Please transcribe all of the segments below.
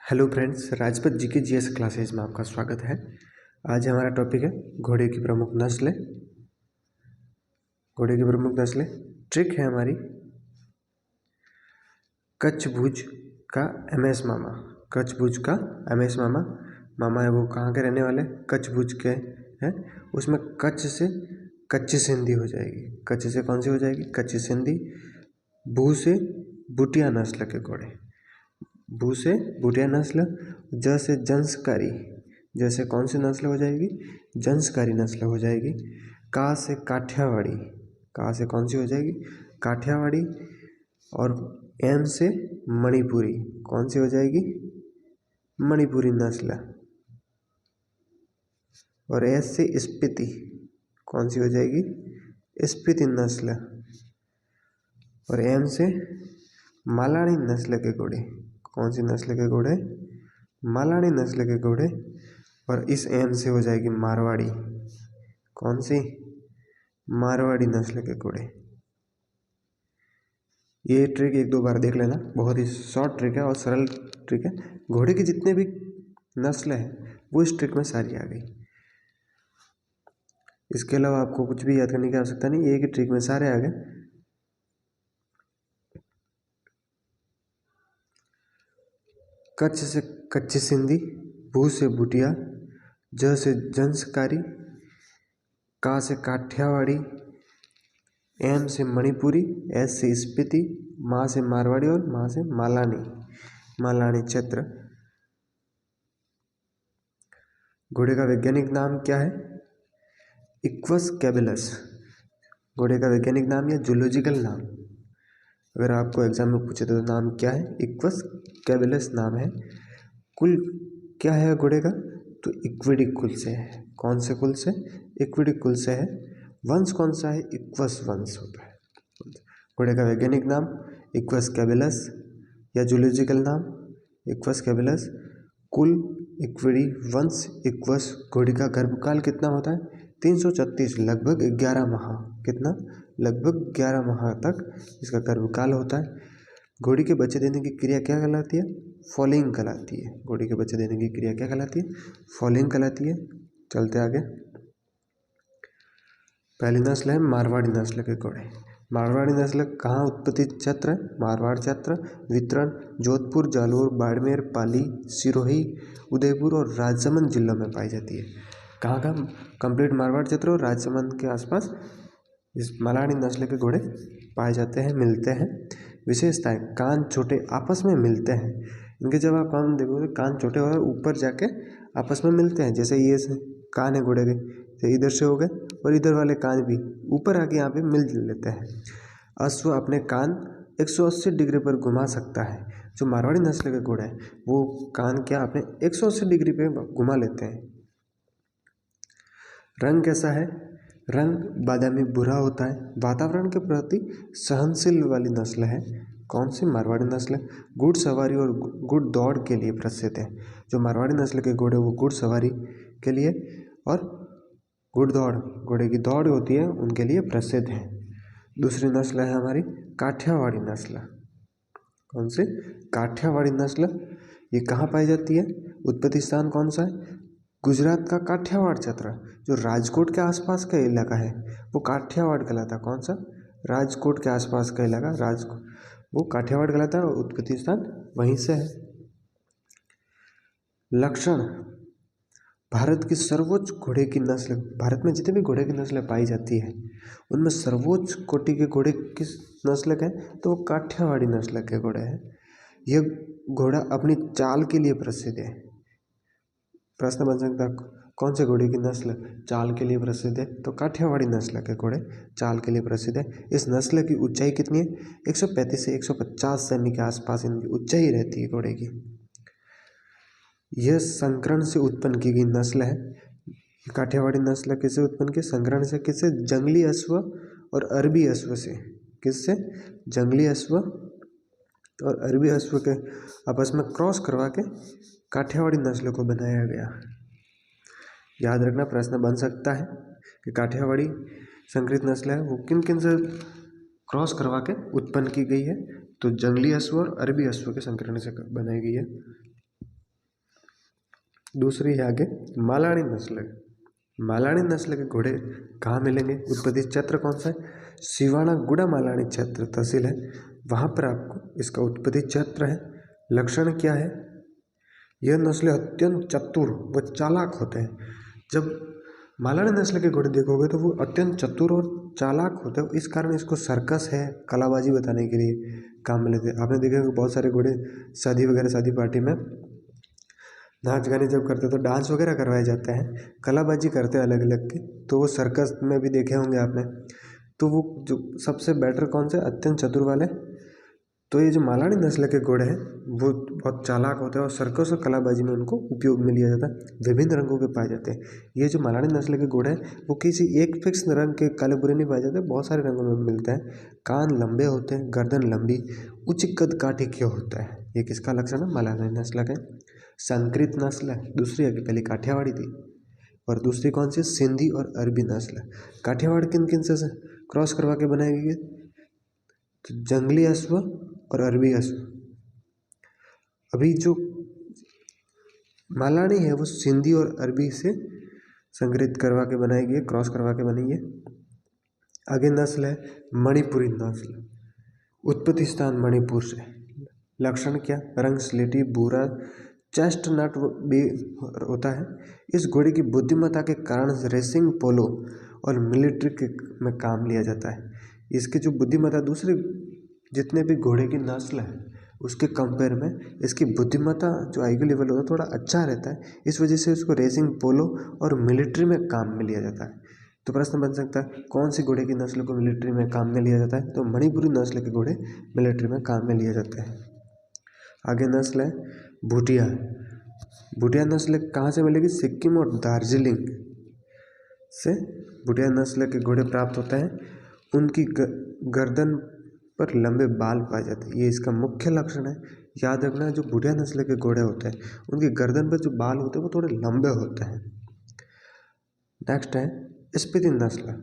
Hello friends, Rajpath जी के GS classes में आपका स्वागत है। आज हमारा टॉपिक है घोड़े की प्रमुख नस्लें। घोड़े की प्रमुख नस्लें ट्रिक है हमारी कच्छ भुज का एमएस मामा। कच्छ भुज का एमएस मामा मामा है वो कहाँ के रहने वाले? कच्छ भुज के हैं। उसमें कच्छ से कच्ची सिंधी हो जाएगी। कच्छ से कौन सी हो जाएगी? कच्ची सिंधी। भू से बुटिया नस्ल के घोड़े। भू से बुटिया नस्ल। ज से जंसकारी। जैसे कौन सी नस्ल हो जाएगी? जंसकारी नस्ल हो जाएगी। का से काठियावाड़ी। का से कौन सी हो जाएगी? काठियावाड़ी। और एम से मणिपुरी। कौन सी हो जाएगी? मणिपुरी नस्ल। और एस से स्पीति। कौन सी हो जाएगी? स्पीति नस्ल। और एम से मालानी नस्ल के घोड़े। कौन सी नस्ल के घोड़े? मालानी नस्ल के घोड़े। और इस एम से हो जाएगी मारवाड़ी। कौन सी? मारवाड़ी नस्ल के घोड़े। ये ट्रिक एक दो बार देख लेना, बहुत ही शॉर्ट ट्रिक है और सरल ट्रिक है। घोड़े की जितने भी नस्ल है वो इस ट्रिक में सारी आ गई। इसके अलावा आपको कुछ भी याद करने की आवश्यकता नहीं, एक ही ट्रिक में सारे आ गए। कच्छ से कच्ची सिंधी। भू से बुटिया। ज से जंसकारी। का से काठियावाड़ी। एम से मणिपुरी। एस से स्पीति। माँ से मारवाड़ी और माँ से मालानी। मालानी क्षेत्र। घोड़े का वैज्ञानिक नाम क्या है? इक्वस कैबिलस। घोड़े का वैज्ञानिक नाम या जूलॉजिकल नाम अगर आपको एग्जाम में पूछे तो नाम क्या है? इक्वस कैबिलस नाम है। कुल क्या है घोड़े का? तो इक्विडी कुल से है। कौन से कुल से? इक्विडी कुल से है। वंश कौन सा है? इक्वस वंश होता है। घोड़े का वैज्ञानिक नाम इक्वस कैबिलस या जूलॉजिकल नाम इक्वस कैबिलस। कुल इक्विडी, वंश इक्वस। घोड़े का गर्भकाल कितना होता है? 336, लगभग 11 माह। कितना? लगभग 11 माह तक इसका गर्भकाल होता है। घोड़ी के बच्चे देने की क्रिया क्या कहलाती है? फॉलिंग कहलाती है। घोड़ी के बच्चे देने की क्रिया क्या कहलाती है? फॉलिंग कहलाती है। चलते आगे। पहली नस्ल है मारवाड़ी नस्ल के घोड़े। मारवाड़ी नस्ल कहाँ उत्पत्ति क्षेत्र है? मारवाड़ क्षेत्र। वितरण जोधपुर, जालोर, बाड़मेर, पाली, सिरोही, उदयपुर और राजसमंद जिलों में पाई जाती है। कहाँ का? कंप्लीट मारवाड़ क्षेत्र और राजसमंद के आसपास इस मारवाड़ी नस्ल के घोड़े पाए जाते हैं, मिलते हैं। विशेषताएं: कान छोटे, आपस में मिलते हैं। इनके जब आप कान देखोगे कान छोटे और ऊपर जाके आपस में मिलते हैं। जैसे ये कान है घोड़े के, तो इधर से हो गए और इधर वाले कान भी ऊपर आके यहाँ पे मिल लेते हैं। अश्व अपने कान 180 डिग्री पर घुमा सकता है। जो मारवाड़ी नस्ल के घोड़े हैं वो कान क्या अपने 180 डिग्री पे घुमा लेते हैं। रंग कैसा है? रंग बादामी भूरा होता है। वातावरण के प्रति सहनशील वाली नस्ल है। कौन सी? मारवाड़ी नस्ल। घुड़ सवारी और घुड़ दौड़ के लिए प्रसिद्ध है। जो मारवाड़ी नस्ल के घोड़े वो घुड़ सवारी के लिए और घुड़ दौड़, घोड़े की दौड़ होती है, उनके लिए प्रसिद्ध है। दूसरी नस्ल है हमारी काठियावाड़ी नस्ल। कौन सी? काठियावाड़ी नस्ल। ये कहाँ पाई जाती है? उत्पत्ति स्थान कौन सा है? गुजरात का काठियावाड़ क्षेत्र। जो राजकोट के आसपास का इलाका है वो काठियावाड़ कहलाता है। कौन सा? राजकोट के आसपास का इलाका वो काठियावाड़ कहलाता है और उत्पत्ति स्थान वहीं से है। लक्षण: भारत की सर्वोच्च घोड़े की नस्ल। भारत में जितने भी घोड़े की नस्लें पाई जाती है उनमें सर्वोच्च कोटि के घोड़े किस नस्ल के हैं? तो वो काठियावाड़ी नस्ल के घोड़े हैं। यह घोड़ा अपनी चाल के लिए प्रसिद्ध है। प्रश्न बन सकता है कौन से घोड़े की नस्ल चाल के लिए प्रसिद्ध है? तो काठियावाड़ी नस्ल के घोड़े चाल के लिए प्रसिद्ध है। इस नस्ल की ऊंचाई कितनी है? 135 से 150 सेमी के आसपास इनकी ऊंचाई रहती है घोड़े की। यह संकरण से उत्पन्न की गई नस्ल है। काठियावाड़ी नस्ल किससे उत्पन्न की? संकरण से। किससे? जंगली अश्व और अरबी अश्व से। किससे? जंगली अश्व और अरबी अश्व के आपस में क्रॉस करवा के काठियावाड़ी नस्ल को बनाया गया। याद रखना, प्रश्न बन सकता है कि काठियावाड़ी संकरित नस्ल है वो किन किन से क्रॉस करवा के उत्पन्न की गई है? तो जंगली अश्व और अरबी अश्व के संकरण से बनाई गई है। दूसरी है आगे मालानी नस्ल। मालानी नस्ल के घोड़े कहाँ मिलेंगे? उत्पत्ति क्षेत्र कौन सा है? सिवानागुड़ा मालानी क्षेत्र तहसील है, वहाँ पर आपको इसका उत्पत्ति क्षेत्र है। लक्षण क्या है? यह नस्लें अत्यंत चतुर व चालाक होते हैं। जब मालानी नस्ल के घोड़े देखोगे तो वो अत्यंत चतुर और चालाक होते हैं, इस कारण इसको सर्कस है कलाबाजी बताने के लिए काम में लेते हैं। आपने देखा कि बहुत सारे घोड़े शादी पार्टी में नाच गाने जब करते तो डांस वगैरह करवाए जाते हैं, कलाबाजी करते हैं अलग अलग की, तो वो सर्कस में भी देखे होंगे आपने। तो वो जो सबसे बेटर कौन से? अत्यंत चतुर वाले। तो ये जो मालानी नस्ल के घोड़े हैं वो बहुत चालाक होते हैं और सर्कस और कलाबाजी में उनको उपयोग में लिया जाता है। विभिन्न रंगों के पाए जाते हैं। ये जो मालानी नस्ल के घोड़े हैं वो किसी एक फिक्स रंग के काले बुरे नहीं पाए जाते, बहुत सारे रंगों में मिलते हैं। कान लंबे होते हैं, गर्दन लंबी, उच्च कद काठी क्यों होता है? ये किसका लक्षण है? मालानी नस्ल का। संकृत नस्ल है दूसरी, अभी पहले काठियावाड़ी थी, और दूसरी कौन सी? सिंधी और अरबी नस्ल। काठियावाड़ किन किन से क्रॉस करवा के बनाई गई है? तो जंगली अश्व और अरबी अश्व। अभी जो मालानी है वो सिंधी और अरबी से संग्रहित करवा के बनाई गई है, क्रॉस करवा के बनी है। आगे नस्ल है मणिपुरी नस्ल, उत्पत्ति स्थान मणिपुर से। लक्षण क्या? रंग स्लेटी भूरा चेस्टनट भी होता है। इस घोड़े की बुद्धिमत्ता के कारण रेसिंग, पोलो और मिलिट्री के में काम लिया जाता है। इसकी जो बुद्धिमत्ता दूसरे जितने भी घोड़े की नस्ल है उसके कंपेयर में इसकी बुद्धिमत्ता जो आईक्यू लेवल होता है थोड़ा अच्छा रहता है, इस वजह से इसको रेसिंग, पोलो और मिलिट्री में काम में लिया जाता है। तो प्रश्न बन सकता है कौन सी घोड़े की नस्ल को मिलिट्री में काम में लिया जाता है? तो मणिपुरी नस्ल के घोड़े मिलिट्री में काम में लिए जाते हैं। आगे नस्ल है भूटिया। भूटिया नस्ल कहाँ से मिलेगी? सिक्किम और दार्जिलिंग से भूटिया नस्ल के घोड़े प्राप्त होते हैं। उनकी गर्दन पर लंबे बाल पाए जाते हैं, ये इसका मुख्य लक्षण है। याद रखना जो भूटिया नस्ल के घोड़े होते हैं उनकी गर्दन पर जो बाल होते हैं वो थोड़े लंबे होते हैं। नेक्स्ट है स्पीति नस्ल।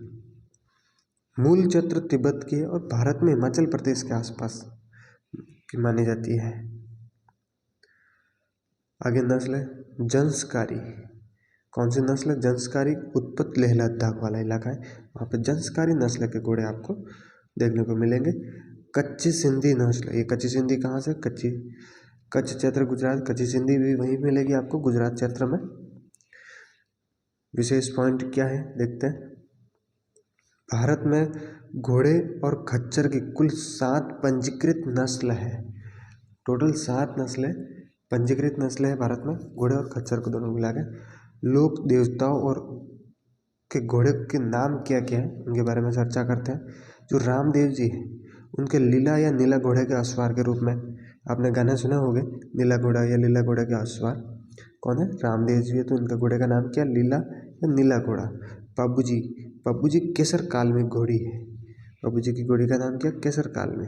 मूल क्षेत्र तिब्बत की है और भारत में हिमाचल प्रदेश के आसपास की मानी जाती है। आगे नस्ल है जंसकारी। कौन सी नस्ल? जंसकारी। उत्पत्ति लेह लद्दाख वाला इलाका है, वहाँ पर जंसकारी नस्ल के घोड़े आपको देखने को मिलेंगे। कच्ची सिंधी नस्ल, ये कच्ची सिंधी कहाँ से? कच्छ क्षेत्र गुजरात। कच्ची सिंधी भी वहीं मिलेगी आपको गुजरात क्षेत्र में। विशेष पॉइंट क्या है देखते हैं। भारत में घोड़े और खच्चर की कुल 7 पंजीकृत नस्ल है। टोटल 7 नस्लें पंजीकृत नस्लें हैं भारत में, घोड़े और खच्चर को दोनों मिला के। लोक देवताओं और के घोड़े के नाम क्या क्या है उनके बारे में चर्चा करते हैं। जो रामदेव जी हैं उनके लीला या नीला घोड़े के अश्वार के रूप में आपने गाने सुने होंगे, नीला घोड़ा या लीला घोड़े के अश्वार। कौन है? रामदेव जी है, तो उनका घोड़े का नाम क्या? लीला या नीला घोड़ा। पब्बू जी केसर काल में घोड़ी है, पब्बू जी की घोड़ी का नाम क्या? केसर काल में।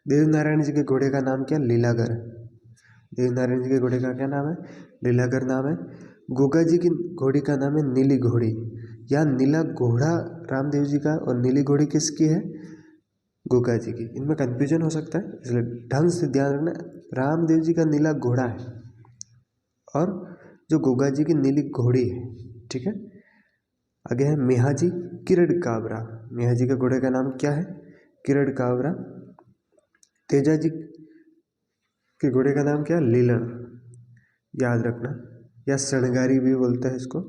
देव नारायण जी के घोड़े का नाम क्या? लीलागर। देव नारायण जी के घोड़े का क्या नाम है? लीलागर नाम है। गोगा जी की घोड़ी का नाम है नीली घोड़ी। या नीला घोड़ा रामदेव जी का और नीली घोड़ी किसकी है? गोगा जी की। इनमें कंफ्यूजन हो सकता है, इसलिए ढंग से ध्यान रखना। रामदेव जी का नीला घोड़ा है और जो गोगा जी की नीली घोड़ी है, ठीक है। आगे है मेहाजी किरड काबरा। मेहाजी के घोड़े का नाम क्या है? किरड काबरा। तेजा जी के घोड़े का नाम क्या है? लीलन, याद रखना। या सणगारी भी बोलते हैं इसको।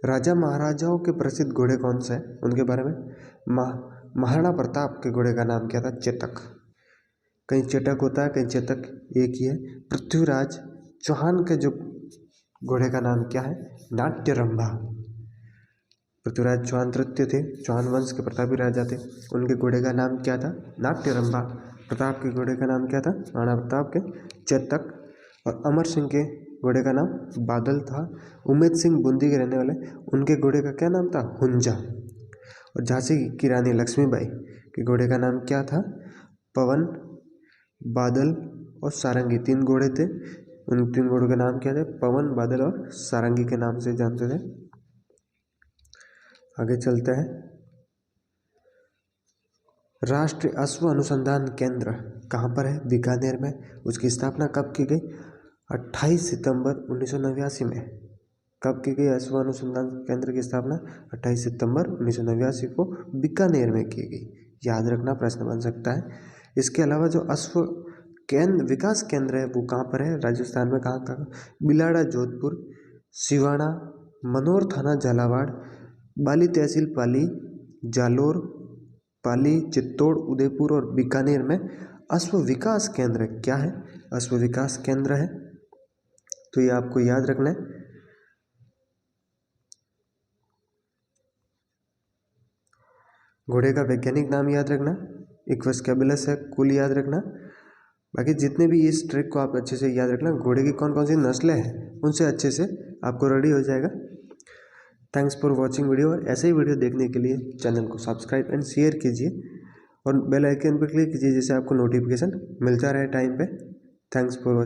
राजा महाराजाओं के प्रसिद्ध घोड़े कौन से हैं उनके बारे में। महाराणा प्रताप के घोड़े का नाम क्या था? चेतक। कहीं चेतक होता है, कहीं चेतक एक ही है। पृथ्वीराज चौहान के जो घोड़े का नाम क्या है? नाट्यरंभा। पृथ्वीराज चौहान तृतीय थे, चौहान वंश के प्रतापी राजा थे, उनके घोड़े का नाम क्या था? नाट्यरंभा। प्रताप के घोड़े का नाम क्या था? महाराणा प्रताप के चेतक। और अमर सिंह के घोड़े का नाम बादल था। उमेद सिंह बूंदी के रहने वाले, उनके घोड़े का क्या नाम था? हुंजा। और झांसी की रानी लक्ष्मीबाई के घोड़े का नाम क्या था? पवन, बादल और सारंगी। 3 घोड़े थे, उन 3 घोड़ों के नाम क्या थे? पवन, बादल और सारंगी के नाम से जानते थे। आगे चलते हैं। राष्ट्रीय अश्व अनुसंधान केंद्र कहाँ पर है? बीकानेर में। उसकी स्थापना कब की गई? 28 सितंबर 1989 में। कब की गई अश्व अनुसंधान केंद्र की स्थापना? 28 सितंबर 1989 को बीकानेर में की गई। याद रखना, प्रश्न बन सकता है। इसके अलावा जो अश्व विकास केंद्र है वो कहाँ पर है? राजस्थान में। कहाँ? बिलाड़ा जोधपुर, सिवाड़ा, मनोर थाना झालावाड़, बाली तहसील पाली, जालोर, पाली, चित्तौड़, उदयपुर और बीकानेर में अश्व विकास केंद्र क्या है? अश्व विकास केंद्र है। तो ये आपको याद रखना है। घोड़े का वैज्ञानिक नाम याद रखना, इक्वस कैबुलस है कुल याद रखना। बाकी जितने भी इस ट्रिक को आप अच्छे से याद रखना, घोड़े की कौन कौन सी नस्लें हैं उनसे अच्छे से आपको रेडी हो जाएगा। Thanks for watching video. और ऐसे ही वीडियो देखने के लिए चैनल को सब्सक्राइब एंड शेयर कीजिए और बेल आइकन पर क्लिक कीजिए जिससे आपको नोटिफिकेशन मिलता रहे टाइम पे। Thanks for watching.